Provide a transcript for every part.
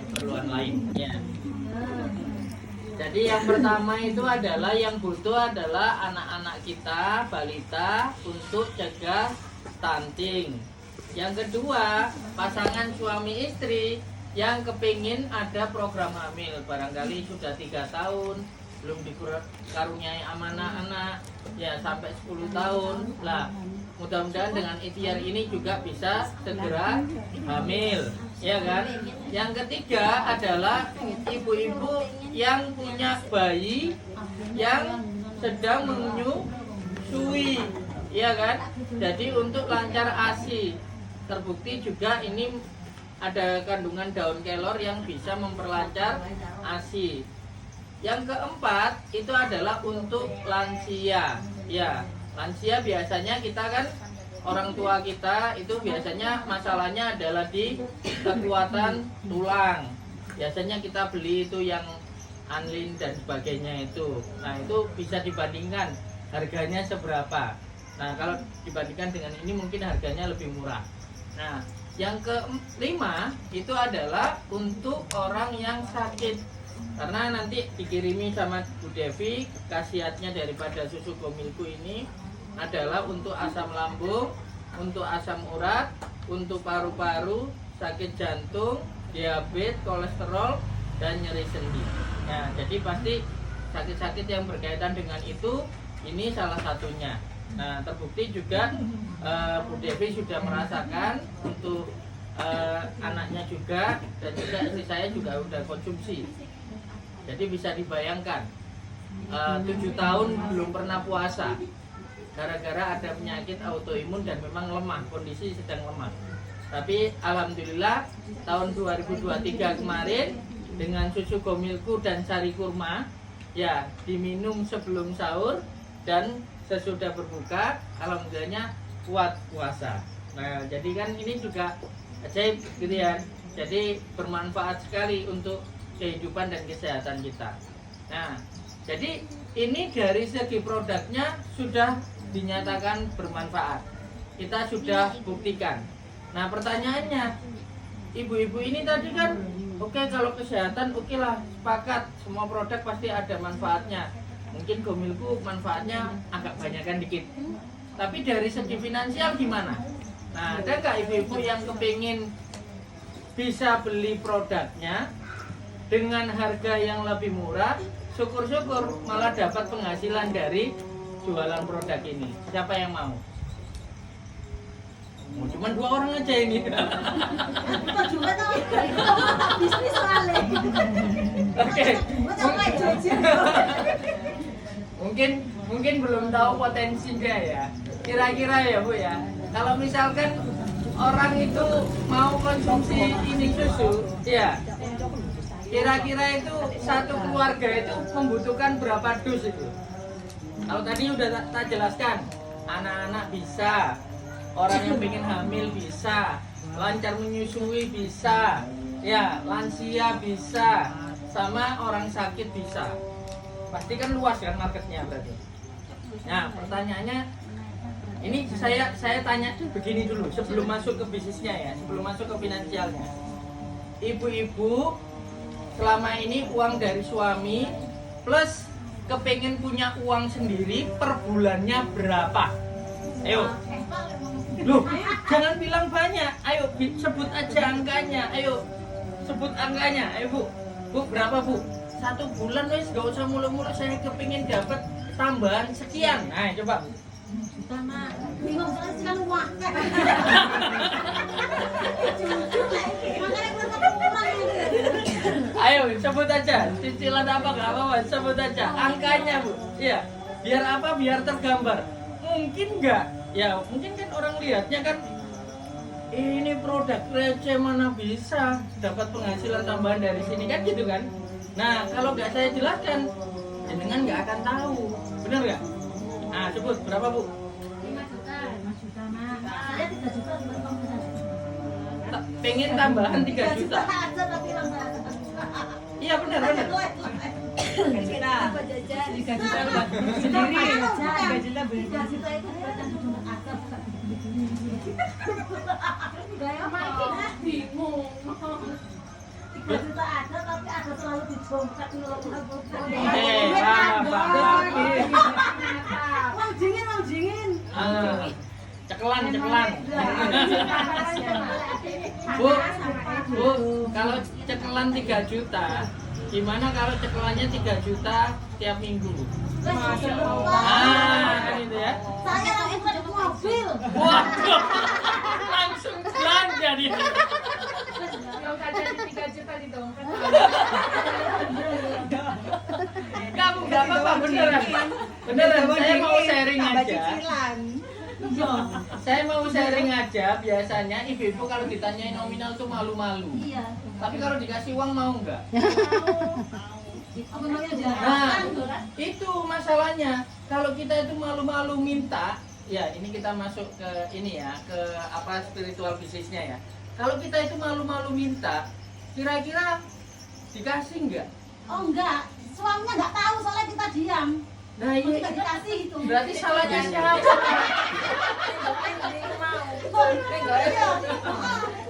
keperluan lainnya. Jadi yang pertama itu adalah yang butuh adalah anak-anak kita, balita, untuk cegah stunting. Yang kedua, pasangan suami istri yang kepingin ada program hamil, barangkali sudah 3 tahun belum dikaruniai amanah anak, ya sampai 10 tahun lah. Mudah-mudahan dengan ikhtiar ini juga bisa segera hamil, ya kan? Yang ketiga adalah ibu-ibu yang punya bayi yang sedang menyusui, ya kan? Jadi untuk lancar ASI, terbukti juga ini ada kandungan daun kelor yang bisa memperlancar ASI. Yang keempat itu adalah untuk lansia. Ya, lansia biasanya kita kan orang tua kita itu biasanya masalahnya adalah di kekuatan tulang. Biasanya kita beli itu yang Anlin dan sebagainya itu. Nah, itu bisa dibandingkan harganya seberapa. Nah, kalau dibandingkan dengan ini mungkin harganya lebih murah. Nah, yang kelima itu adalah untuk orang yang sakit. Karena nanti dikirimi sama Bu Devi, khasiatnya daripada susu Gomilku ini adalah untuk asam lambung, untuk asam urat, untuk paru-paru, sakit jantung, diabetes, kolesterol, dan nyeri sendi. Nah, jadi pasti sakit-sakit yang berkaitan dengan itu, ini salah satunya. Nah, terbukti juga Bu Devi sudah merasakan untuk anaknya juga, dan juga istri saya juga sudah konsumsi. Jadi bisa dibayangkan 7 tahun belum pernah puasa gara-gara ada penyakit autoimun dan memang lemah, kondisi sedang lemah. Tapi alhamdulillah tahun 2023 kemarin dengan susu Gomilku dan sari kurma ya diminum sebelum sahur dan sesudah berbuka, alhamdulillahnya kuat puasa. Nah, jadi kan ini juga ajaib gitu ya. Jadi bermanfaat sekali untuk kehidupan dan kesehatan kita. Nah, jadi ini dari segi produknya sudah dinyatakan bermanfaat. Kita sudah buktikan. Nah, pertanyaannya, ibu-ibu ini tadi kan oke, kalau kesehatan oke lah, sepakat, semua produk pasti ada manfaatnya. Mungkin Gomilku manfaatnya agak banyakkan dikit. Tapi dari segi finansial gimana? Nah, ada nggak ibu-ibu yang kepingin bisa beli produknya dengan harga yang lebih murah, syukur-syukur malah dapat penghasilan dari jualan produk ini. Siapa yang mau? Cuman 2 orang aja ini. Kita juga tahu bisnis soalnya. Oke. Mungkin belum tahu potensinya ya. Kira-kira ya Bu ya. Kalau misalkan orang itu mau konsumsi ini susu, ya. Kira-kira itu satu keluarga itu membutuhkan berapa dus itu? Kalau tadi udah tak jelaskan, anak-anak bisa, orang yang ingin hamil bisa, lancar menyusui bisa, ya lansia bisa, sama orang sakit bisa. Pasti kan luas kan marketnya berarti. Nah, pertanyaannya, ini saya tanya begini dulu sebelum masuk ke bisnisnya ya, sebelum masuk ke finansialnya. Ibu-ibu selama ini uang dari suami plus kepengen punya uang sendiri per bulannya berapa? Ayo. Loh, jangan bilang banyak. Ayo sebut aja angkanya. Ayo sebut angkanya. Ayo Bu. Bu berapa Bu? 1 bulan wes gak usah mulu-mulu, saya kepingin dapat tambahan sekian. Nah, coba. Juta Mak. Bingung soalnya sih kan uang. Ayo sebut aja, cicilan apa nggak apa-apa, sebut aja angkanya Bu. Iya, biar apa? Biar tergambar. Mungkin nggak? Ya mungkin kan orang lihatnya kan ini produk receh mana bisa dapat penghasilan tambahan dari sini kan gitu kan. Nah kalau nggak saya jelaskan, jenengan nggak akan tahu, benar nggak? Nah sebut berapa Bu? 5 juta. 5 juta Mak. Saya 3 juta cuma Pengen tambahan 3 juta. aja tapi lambat. Iya benar. Kira. 3 juta buat sendiri. 3 juta beli. 3 juta itu buat yang cuma akar. Gaya makin bingung. 3 juta ada tapi ada selalu di dompet nol. Paham. Wong jingin. Cekelan. Bu, kalau cekelan 3 juta, gimana kalau cekelannya 3 juta tiap minggu? Masya Kan itu ya. Saya lagi pada mobil. Waduh, langsung belanja dia. Kalau nggak jadi 3 juta di dompet. Kamu nggak apa-apa, beneran. Saya mau sharing aja. Saya mau sharing aja. Biasanya ibu-ibu kalau ditanyain nominal tuh malu-malu. Iya. Tapi kalau dikasih uang mau nggak? Namanya Nah, jarang. itu masalahnya. Kalau kita itu malu-malu minta, ya ini kita masuk ke ini ya, ke apa spiritual bisnisnya ya. Kalau kita itu malu-malu minta, kira-kira dikasih nggak? Oh enggak, suaminya enggak tahu soalnya kita diam. Nah Kita ini dikasih itu. berarti salahnya siapa? Iya.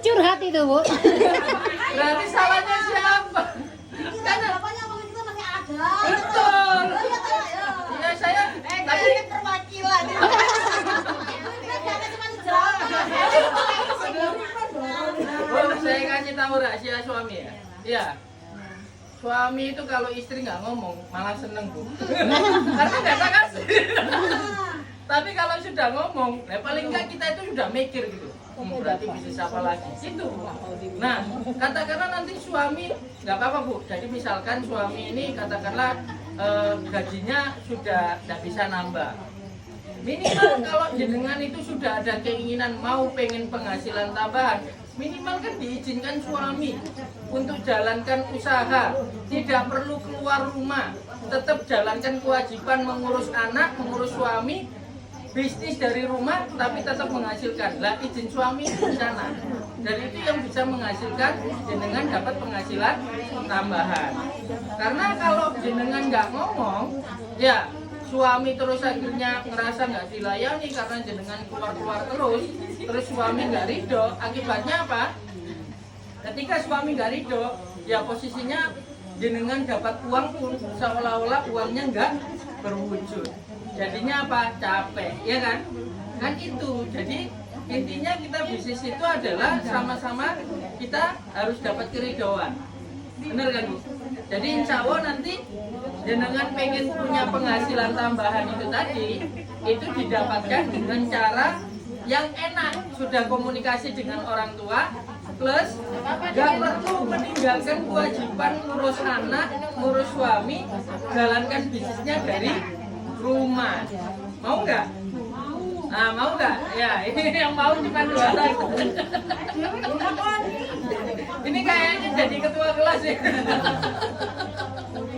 Curhat itu, Bu. Berarti salahnya siapa? Karena bapaknya waktu itu masih ada. Betul. Oh, iya, tahu, ya. Ya saya tadi Perwakilan. Jangan cuma jawab. saya kasih tahu rahasia suami ya. Iya. Suami itu kalau istri nggak ngomong malah seneng bu. Karena nggak tak kasih. Tapi kalau sudah ngomong, ya paling nggak kita itu sudah mikir gitu. Berarti bisnis apa lagi? Itu. Nah, katakanlah nanti suami nggak apa-apa bu. Jadi misalkan suami ini katakanlah gajinya sudah tidak bisa nambah. Minimal kalau jenengan itu sudah ada keinginan mau pengen penghasilan tambahan, minimal kan diizinkan suami untuk jalankan usaha, tidak perlu keluar rumah, tetap jalankan kewajiban mengurus anak, mengurus suami, bisnis dari rumah tapi tetap menghasilkan. Lah izin suami itu di sana. Dari itu yang bisa menghasilkan jenengan dapat penghasilan tambahan. Karena kalau jenengan nggak ngomong, ya suami terus akhirnya ngerasa nggak dilayani karena jenengan keluar terus suami nggak ridho. Akibatnya apa? Ketika suami nggak ridho, ya posisinya jenengan dapat uang pun seolah-olah uangnya nggak berwujud. Jadinya apa? Capek, ya kan? Kan itu. Jadi intinya kita bisnis itu adalah sama-sama kita harus dapat keridhoan. Bener kan Bu? Jadi insya Allah nanti jenengan pengen punya penghasilan tambahan itu tadi, itu didapatkan dengan cara yang enak. Sudah komunikasi dengan orang tua, plus gak perlu meninggalkan kewajiban ngurus anak, ngurus suami, jalankan bisnisnya dari rumah. Mau nggak? Nah, mau nggak? Ya, ini yang mau cuma 2 orang. Ini kayaknya jadi ketua kelas ya.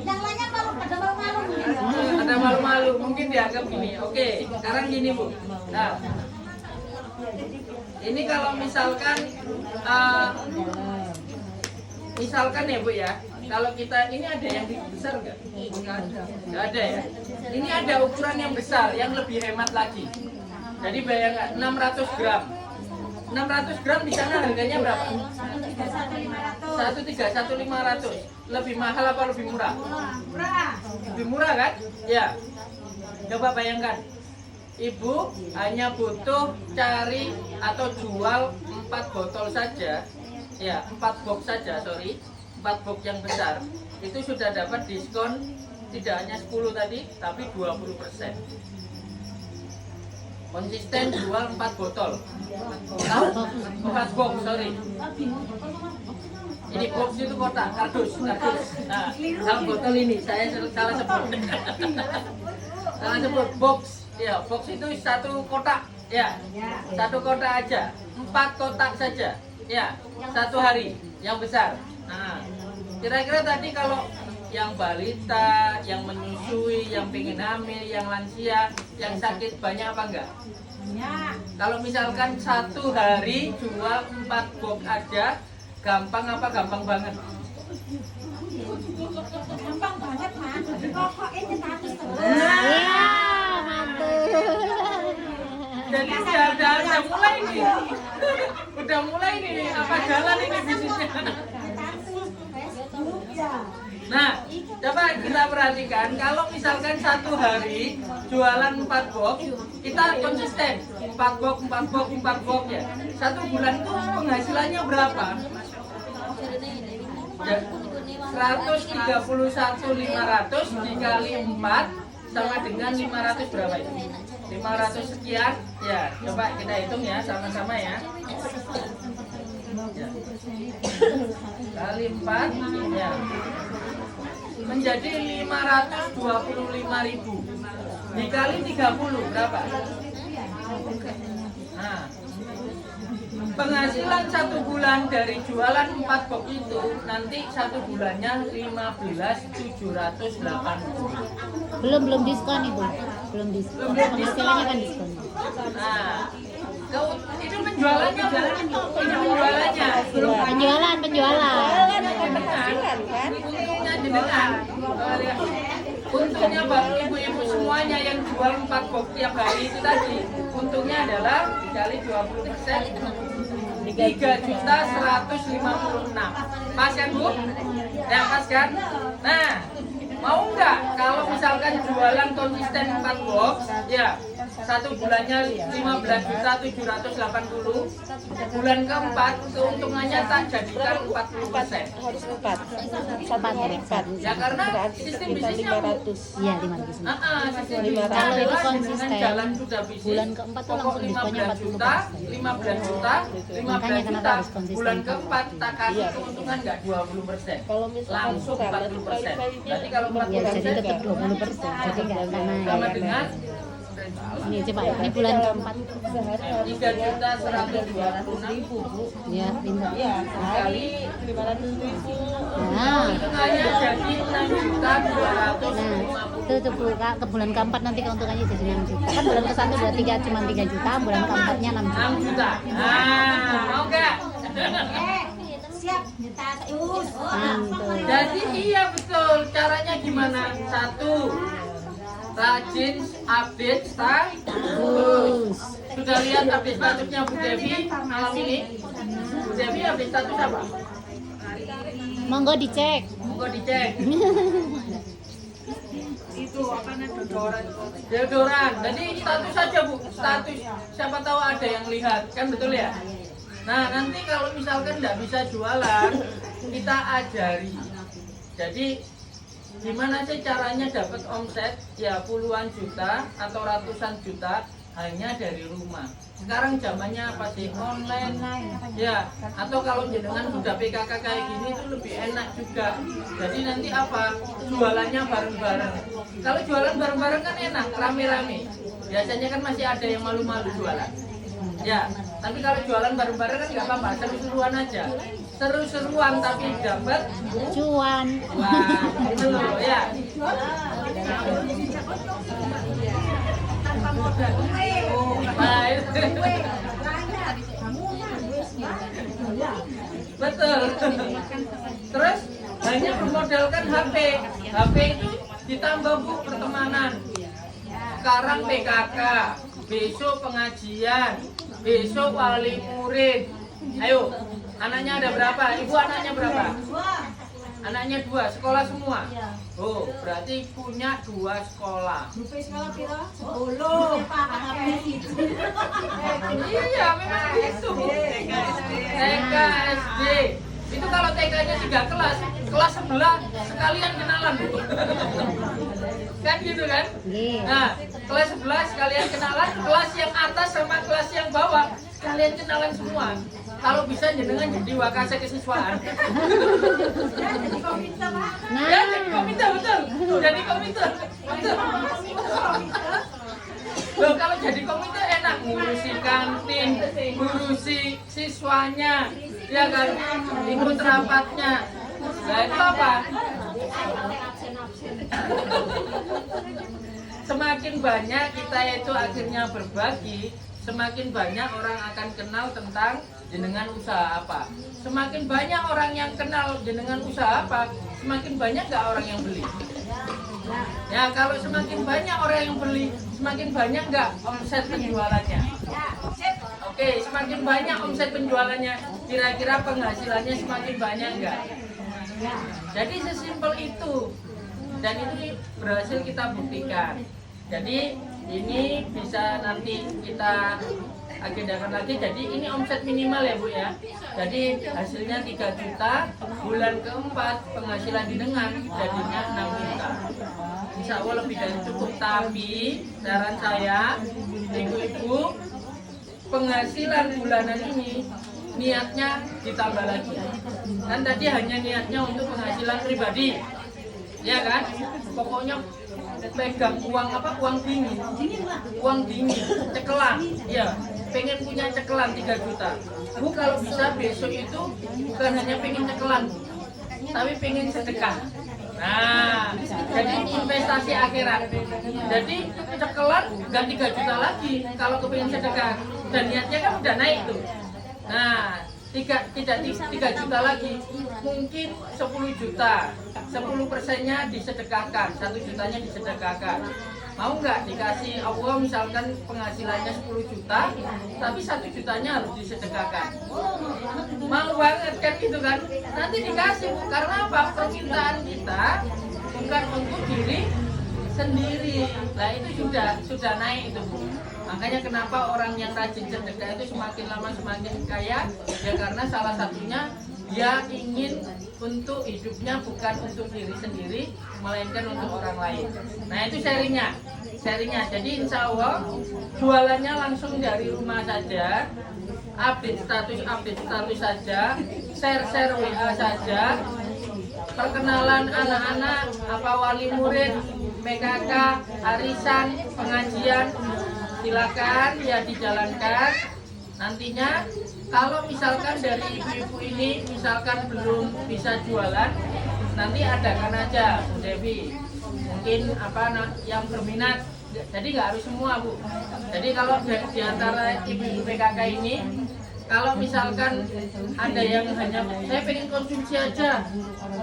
Yang lainnya kalau pada malu-malu mungkin ya. Ada malu-malu, mungkin dianggap gini. Oke, sekarang gini Bu. Nah, ini kalau misalkan misalkan ya Bu ya, kalau kita ini ada yang besar nggak? Nggak ada ya. Ini ada ukuran yang besar, yang lebih hemat lagi. Jadi bayangkan 600 gram. 600 gram di sana harganya berapa? 131.500. Lebih mahal apa lebih murah? Lebih murah kan? Ya. Coba bayangkan. Ibu hanya butuh cari atau jual 4 botol saja. Ya, 4 box saja, 4 box yang besar. Itu sudah dapat diskon tidak hanya 10 tadi, tapi 20%. Konsisten jual 4 botol. 4 box, sorry. Ini box itu kotak, kardus. Nah, kalau botol ini saya salah sebut. Salah sebut box. Ya, box itu 1 kotak. Ya, 1 kotak aja. 4 kotak saja. Ya, 1 hari yang besar. Nah, kira-kira tadi kalau yang balita, yang menyusui, yang pengen hamil, yang lansia, yang sakit banyak apa enggak? Kalau misalkan 1 hari jual 4 box aja, gampang apa gampang banget? Gampang banget Mas. Pokoknya status terus. Iya, mantul. Jadi udah mulai nih. Udah mulai nih apa jalan ini bisnisnya. Status. Coba kita perhatikan, kalau misalkan satu hari jualan 4 box, kita konsisten 4 box ya. Satu bulan itu penghasilannya berapa? 131.500 dikali 4 sama dengan 500 berapa itu? 500 sekian. Ya, coba kita hitung ya sama-sama ya. Ya. Kali 4 ya. Menjadi 525.000. Dikali 30 berapa? Nah, penghasilan satu bulan dari jualan 4 box itu nanti satu bulannya 15.780. Belum diskon itu. Belum diskon. Penghasilannya kan diskon. Nah, itu penjualannya penjualannya Penjualan. Untungnya jenengan. Untungnya bapak ibu-ibu semuanya yang jual 4 box tiap hari itu tadi, untungnya adalah dikali 20%, 3.156. Pas kan Bu? Ya pas kan? Nah, mau nggak kalau misalkan jualan konsisten 4 box, ya satu bulannya 15.780, bulan keempat keuntungannya tak jadikan 40%. Harus 4. Ya karena sistem bisnisnya Bu. Iya, 500. Sistem bisnisnya Kalau itu adalah konsisten, dengan jalan sudah bisnis. bulan keempat tuh langsung diskonnya 15 juta, 15 juta, 15 Makanya juta. kenapa harus konsisten? Bulan keempat tak kasih keuntungan nggak 20%. Kalau misalkan Langsung 40%. Berarti kalau Ya, 40% jadi tetap 20%. Jadi nggak akan naik. sama dengan Ini coba, ini bulan keempat. 3.126.000. Ya, pintar. Iya, sehari 500.000. Nah, Keuntungannya jadi 6.250. itu Bu, Kak, ke bulan keempat nanti keuntungannya jadi 6 juta. Kan bulan ke-1 udah cuma 3 juta, bulan keempatnya 6 juta. 6 juta. Nah, mau nggak? Siap, nyetak us. Mantul. Jadi iya betul. Caranya gimana? 1. Rajin update status. Sudah lihat update statusnya Bu Devi malam ini? Bu Devi update status apa? Monggo dicek. Monggo dicek. Itu apa namanya? Deodoran. Jadi status saja Bu. Status. Siapa tahu ada yang lihat. Kan betul ya? Nah nanti kalau misalkan nggak bisa jualan, kita ajari. Jadi gimana sih caranya dapat omset ya puluhan juta atau ratusan juta hanya dari rumah. Sekarang zamannya apa sih? Online. Ya, atau kalau jenengan sudah PKK kayak gini itu lebih enak juga. Jadi nanti apa? Jualannya bareng-bareng. Kalau jualan bareng-bareng kan enak, rame-rame. Biasanya kan masih ada yang malu-malu jualan. Ya, tapi kalau jualan bareng-bareng kan nggak apa-apa, seru-seruan aja. Seru-seruan tapi dapat Cuan. wah, itu loh ya. Nah, itu. Betul. Terus hanya bermodalkan HP. HP itu ditambah Bu pertemanan. Sekarang PKK, besok pengajian, besok wali murid. Ayo, anaknya ada berapa? Ibu anaknya berapa? Anaknya 2, sekolah semua. Oh, berarti punya 2 sekolah. Iya, memang gitu. TK, SD. Itu kalau TK-nya 3 kelas, kelas sebelah sekalian kenalan Bu. Kan gitu kan? Nah, kelas 11 sekalian kenalan, kelas yang atas sama kelas yang bawah sekalian kenalan semua. Kalau bisa jenengan jadi wakase kesiswaan. Nah, Ya, jadi komite betul. Jadi komite. Betul. Loh, kalau jadi komite enak ngurusi kantin, ngurusi siswanya, ya kan, ikut rapatnya. Nah, itu apa? Semakin banyak kita itu akhirnya berbagi, semakin banyak orang akan kenal tentang jenengan usaha apa. Semakin banyak orang yang kenal jenengan usaha apa, semakin banyak nggak orang yang beli. Ya, kalau semakin banyak orang yang beli, semakin banyak nggak omset penjualannya. Oke, semakin banyak omset penjualannya, kira-kira penghasilannya semakin banyak nggak? Jadi sesimpel itu. dan itu berhasil kita buktikan. Jadi ini bisa nanti kita agendakan lagi. Jadi ini omset minimal ya Bu ya. Jadi hasilnya 3 juta, bulan keempat penghasilan jenengan jadinya 6 juta. Insya Allah lebih dari cukup. Tapi saran saya, ibu-ibu, penghasilan bulanan ini niatnya ditambah lagi. Kan tadi hanya niatnya untuk penghasilan pribadi, ya kan? Pokoknya pegang uang apa? Uang dingin, cekelan, ya. Pengen punya cekelan 3 juta. Bu kalau bisa besok itu bukan hanya pengen cekelan, Bu, tapi pengen sedekah. Nah, jadi investasi akhirat. Jadi cekelan nggak 3 juta lagi kalau kepingin sedekah. Dan niatnya kan udah naik tuh. Nah, 3 juta lagi, mungkin 10 juta, 10%-nya disedekahkan, 1 jutanya disedekahkan. Mau nggak dikasih Allah misalkan penghasilannya 10 juta, tapi 1 jutanya harus disedekahkan? Mau banget kan gitu kan? Nanti dikasih, Bu. Karena apa? Permintaan kita bukan untuk diri sendiri. Nah itu sudah naik itu, Bu. Makanya kenapa orang yang rajin sedekah itu semakin lama semakin kaya, ya karena salah satunya dia ingin untuk hidupnya bukan untuk diri sendiri, melainkan untuk orang lain. Nah itu sharingnya. Jadi insya Allah jualannya langsung dari rumah saja, update status saja, share WA saja, perkenalan anak-anak, apa wali murid, PKK, arisan, pengajian, silakan ya dijalankan. Nantinya kalau misalkan dari ibu-ibu ini misalkan belum bisa jualan, nanti adakan aja Bu Devi. Mungkin yang berminat. Jadi nggak harus semua, Bu. Jadi kalau di antara ibu-ibu PKK ini, kalau misalkan ada yang hanya saya pengen konsumsi aja,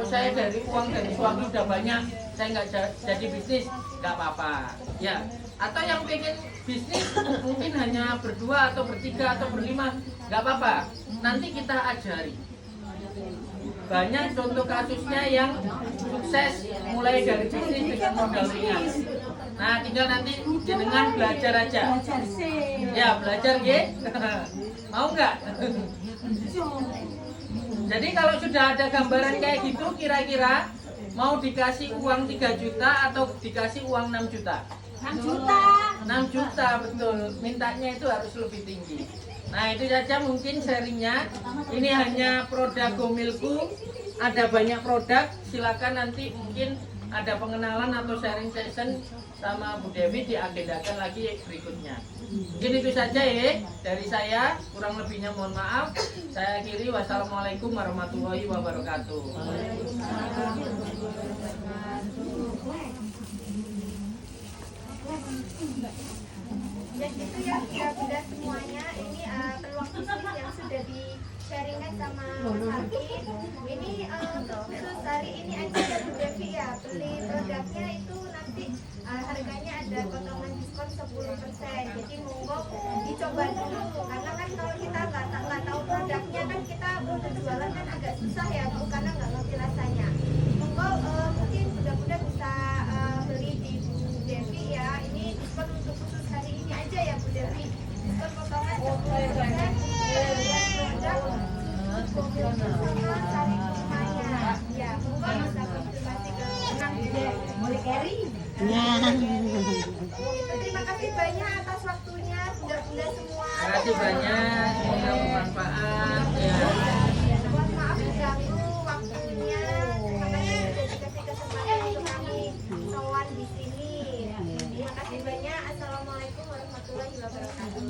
saya dari uang dari suami udah banyak, saya nggak jadi bisnis, nggak apa-apa, ya. Atau yang pengen bisnis mungkin hanya berdua atau bertiga atau berlima, nggak apa-apa. Nanti kita ajari. Banyak contoh kasusnya yang sukses mulai dari bisnis dengan modal ringan. Nah, tinggal nanti jenengan belajar aja. Ya, belajar ya. Mau nggak? Jadi kalau sudah ada gambaran kayak gitu, kira-kira mau dikasih uang 3 juta atau dikasih uang 6 juta? 6 juta. 6 juta, betul. Mintanya itu harus lebih tinggi. Nah, itu saja mungkin sharingnya. Ini hanya produk GoMilku. Ada banyak produk. Silakan nanti mungkin ada pengenalan atau sharing session sama Bu Dewi diagendakan lagi berikutnya. Mungkin itu saja ya dari saya. Kurang lebihnya mohon maaf. Saya akhiri. Wassalamualaikum warahmatullahi wabarakatuh. Dan itu ya sudah semuanya. Ini peluang bisnis yang sudah di sharingkan sama Mas Hakim. Ini khusus hari ini aja ya Bu Devi ya, beli produknya itu nanti harganya ada potongan diskon 10%. Jadi monggo dicoba dulu, karena kan kalau kita nggak tahu produknya kan kita untuk jualan kan agak susah ya Bu, karena nggak ngerti rasanya. Monggo mungkin mudah-mudahan bisa beli di Bu Devi ya. Ini diskon untuk khusus hari ini aja ya Bu Devi. Diskon potongan 10%. Ya, monggo bisa konsultasi ke Boleh carry. Terima kasih banyak atas waktunya, bunda-bunda semua. Terima kasih banyak, semoga bermanfaat ya. Mohon maaf mengganggu waktunya, makanya sudah dikasih kesempatan untuk kami sowan di sini. Terima kasih banyak. Assalamualaikum warahmatullahi wabarakatuh.